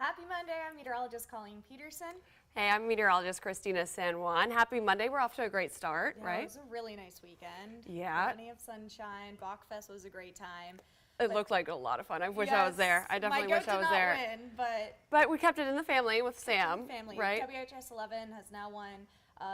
Happy Monday, I'm meteorologist Colleen Peterson. Hey, I'm meteorologist Christina Sanjuan. Happy Monday. We're off to a great start, Yeah, right? It was a really nice weekend. Yeah. Plenty of sunshine. Bachfest was a great time. It looked like a lot of fun. I wish I was there. I definitely wish I was there. My goat did not win, but we kept it in the family with Sam, family. right? WHS 11 has now won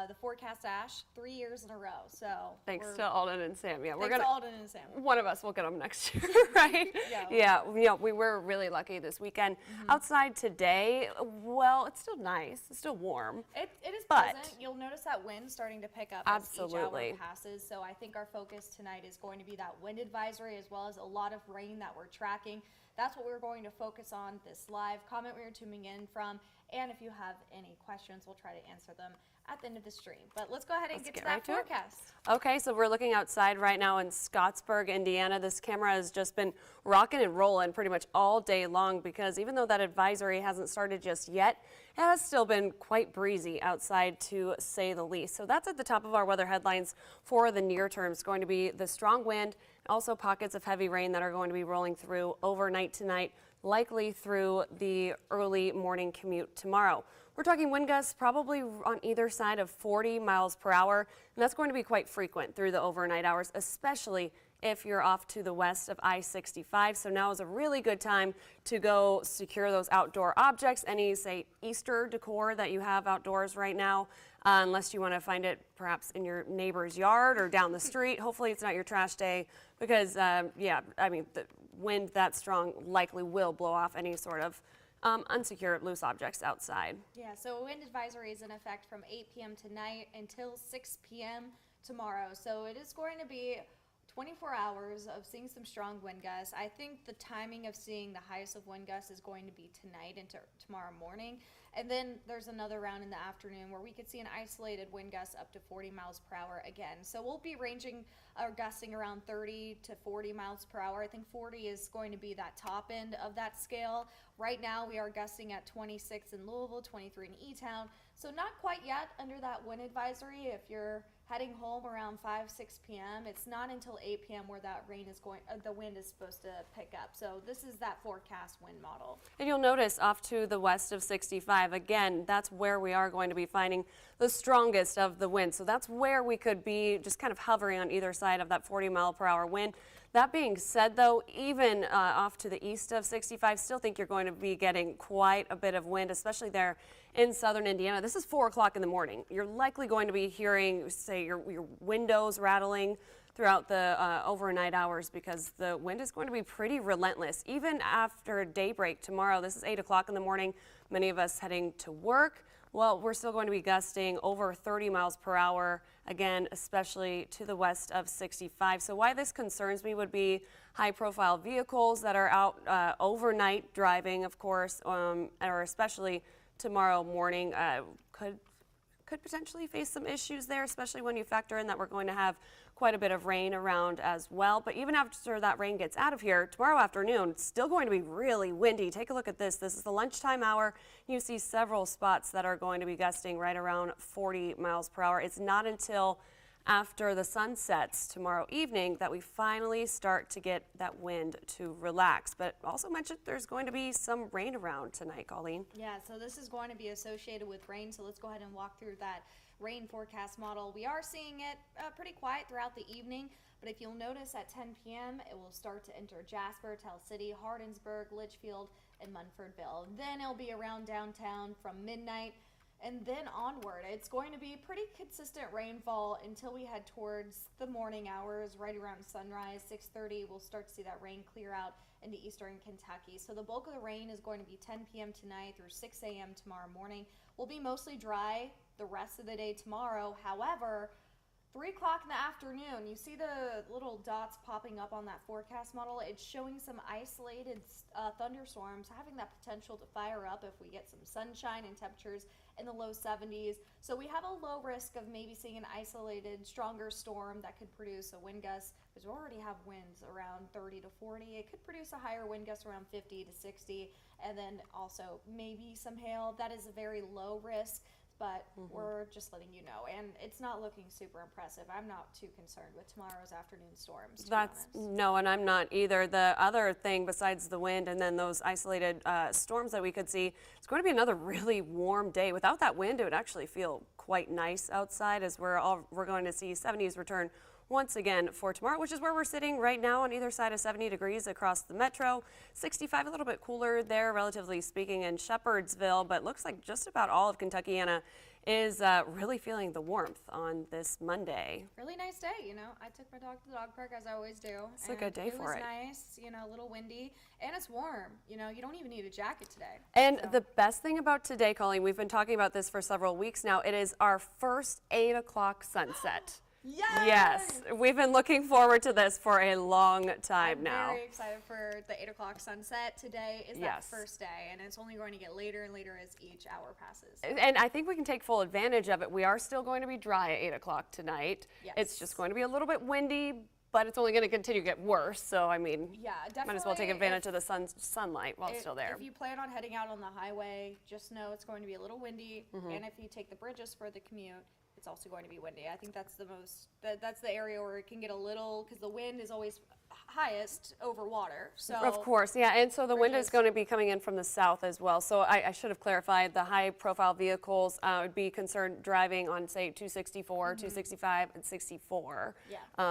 the Forecast Ash 3 years in a row. So thanks to Alden and Sam. Yeah, thanks to Alden and Sam. One of us will get them next year, right? Yeah. We were really lucky this weekend. Outside today, well, it's still nice. It's still warm. It is pleasant. You'll notice that wind starting to pick up as each hour passes. So I think our focus tonight is going to be that wind advisory as well as a lot of rain that we're tracking. That's what we're going to focus on this live comment where you're tuning in from. And if you have any questions, we'll try to answer them at the end of the stream. But let's go ahead and get to that forecast. Okay, so we're looking outside right now in Scottsburg, Indiana. This camera has just been rocking and rolling pretty much all day long because even though that advisory hasn't started just yet, it has still been quite breezy outside to say the least. So that's at the top of our weather headlines for the near term. It's going to be the strong wind, also pockets of heavy rain that are going to be rolling through overnight tonight, likely through the early morning commute tomorrow. We're talking wind gusts probably on either side of 40 miles per hour, and that's going to be quite frequent through the overnight hours, especially if you're off to the west of I-65. So now is a really good time to go secure those outdoor objects, any, say, Easter decor that you have outdoors right now, unless you want to find it perhaps in your neighbor's yard or down the street. Hopefully it's not your trash day because, the wind that strong likely will blow off any sort of unsecured loose objects outside. Yeah, so a wind advisory is in effect from 8 p.m. tonight until 6 p.m. tomorrow. So it is going to be 24 hours of seeing some strong wind gusts. I think the timing of seeing the highest of wind gusts is going to be tonight into tomorrow morning. And then there's another round in the afternoon where we could see an isolated wind gust up to 40 miles per hour again. So we'll be ranging or gusting around 30 to 40 miles per hour. I think 40 is going to be that top end of that scale. Right now we are gusting at 26 in Louisville, 23 in E-Town. So not quite yet under that wind advisory. If you're heading home around 5-6 p.m. It's not until 8 p.m. where that rain is the wind is supposed to pick up. So this is that forecast wind model. And you'll notice off to the west of 65, again, that's where we are going to be finding the strongest of the wind. So that's where we could be just kind of hovering on either side of that 40 mile per hour wind. That being said, though, even off to the east of 65, still think you're going to be getting quite a bit of wind, especially there in southern Indiana. This is 4 o'clock in the morning. You're likely going to be hearing, say, your windows rattling throughout the overnight hours because the wind is going to be pretty relentless. Even after daybreak tomorrow, this is 8 o'clock in the morning, many of us heading to work. Well, we're still going to be gusting over 30 miles per hour, again, especially to the west of 65. So why this concerns me would be high-profile vehicles that are out overnight driving, of course, or especially tomorrow morning could potentially face some issues there, especially when you factor in that we're going to have quite a bit of rain around as well. But even after that rain gets out of here, tomorrow afternoon, it's still going to be really windy. Take a look at this. This is the lunchtime hour. You see several spots that are going to be gusting right around 40 miles per hour. It's not until after the sun sets tomorrow evening that we finally start to get that wind to relax. But also mentioned there's going to be some rain around tonight, Colleen. Yeah, so this is going to be associated with rain, so let's go ahead and walk through that rain forecast model. We are seeing it pretty quiet throughout the evening, but if you'll notice at 10 p.m. it will start to enter Jasper, Tell City, Hardinsburg, Litchfield, and Munfordville. Then it'll be around downtown from midnight and then onward. It's going to be pretty consistent rainfall until we head towards the morning hours, right around sunrise, 6:30. We'll start to see that rain clear out into eastern Kentucky. So the bulk of the rain is going to be 10 p.m. tonight through 6 a.m. tomorrow morning. We'll be mostly dry the rest of the day tomorrow. However, 3 o'clock in the afternoon, you see the little dots popping up on that forecast model. It's showing some isolated thunderstorms having that potential to fire up if we get some sunshine and temperatures in the low 70s. So we have a low risk of maybe seeing an isolated, stronger storm that could produce a wind gust, because we already have winds around 30 to 40. It could produce a higher wind gust around 50 to 60, and then also maybe some hail. That is a very low risk. but we're just letting you know. And it's not looking super impressive. I'm not too concerned with tomorrow's afternoon storms, to be honest. No, and I'm not either. The other thing besides the wind and then those isolated storms that we could see, it's going to be another really warm day. Without that wind, it would actually feel quite nice outside, as we're going to see 70s return once again for tomorrow, which is where we're sitting right now on either side of 70 degrees across the metro. 65, a little bit cooler there, relatively speaking, in Shepherdsville, but looks like just about all of Kentuckiana is really feeling the warmth on this Monday. Really nice day, you know. I took my dog to the dog park, as I always do. It's a good day for it. It was nice, you know, a little windy, and it's warm. You know, you don't even need a jacket today. And the best thing about today, Colleen, we've been talking about this for several weeks now, it is our first 8 o'clock sunset. Yes! Yes, we've been looking forward to this for a long time now. I'm very excited for the 8 o'clock sunset. Today is that first day, and it's only going to get later and later as each hour passes. And I think we can take full advantage of it. We are still going to be dry at 8 o'clock tonight. Yes. It's just going to be a little bit windy, but it's only going to continue to get worse. So, I mean, yeah, definitely, might as well take advantage of the sunlight while it's still there. If you plan on heading out on the highway, just know it's going to be a little windy, and if you take the bridges for the commute, it's also going to be windy. I think that's that's the area where it can get a little, because the wind is always highest over water. So of course, yeah, and so the wind is going to be coming in from the south as well. So I should have clarified, the high-profile vehicles would be concerned driving on, say, 264, 265, and 64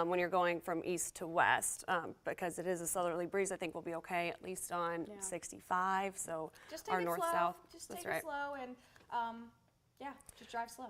when you're going from east to west, because it is a southerly breeze. I think we'll be okay, at least on 65, so just take our it north-south. Just take it slow, and yeah, just drive slow.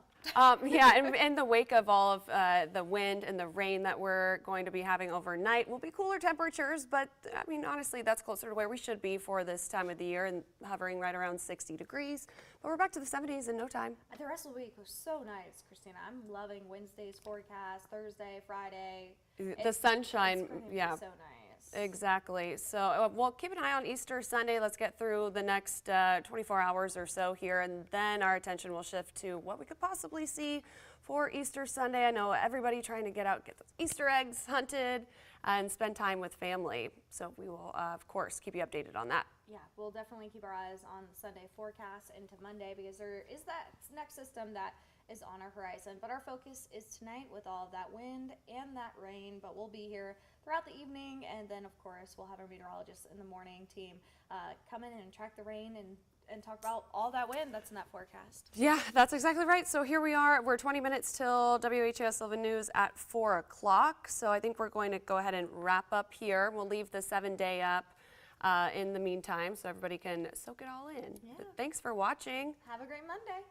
Yeah, and in the wake of all of the wind and the rain that we're going to be having overnight, will be cooler temperatures, but I mean, honestly, that's closer to where we should be for this time of the year, and hovering right around 60 degrees. But we're back to the 70s in no time. The rest of the week was so nice, Christina. I'm loving Wednesday's forecast, Thursday, Friday. The sunshine, it's gonna be so nice. Exactly. So we'll keep an eye on Easter Sunday. Let's get through the next 24 hours or so here, and then our attention will shift to what we could possibly see for Easter Sunday. I know everybody trying to get out, get those Easter eggs hunted, and spend time with family. So we will, of course, keep you updated on that. Yeah, we'll definitely keep our eyes on the Sunday forecast into Monday, because there is that next system that is on our horizon. But our focus is tonight with all of that wind and that rain. But we'll be here throughout the evening, and then of course we'll have our meteorologists in the morning team come in and track the rain and talk about all that wind that's in that forecast. Yeah, that's exactly right. So here we are. We're 20 minutes till WHAS 11 News at 4 o'clock. So I think we're going to go ahead and wrap up here. We'll leave the 7-day up in the meantime, so everybody can soak it all in. Yeah. But thanks for watching. Have a great Monday.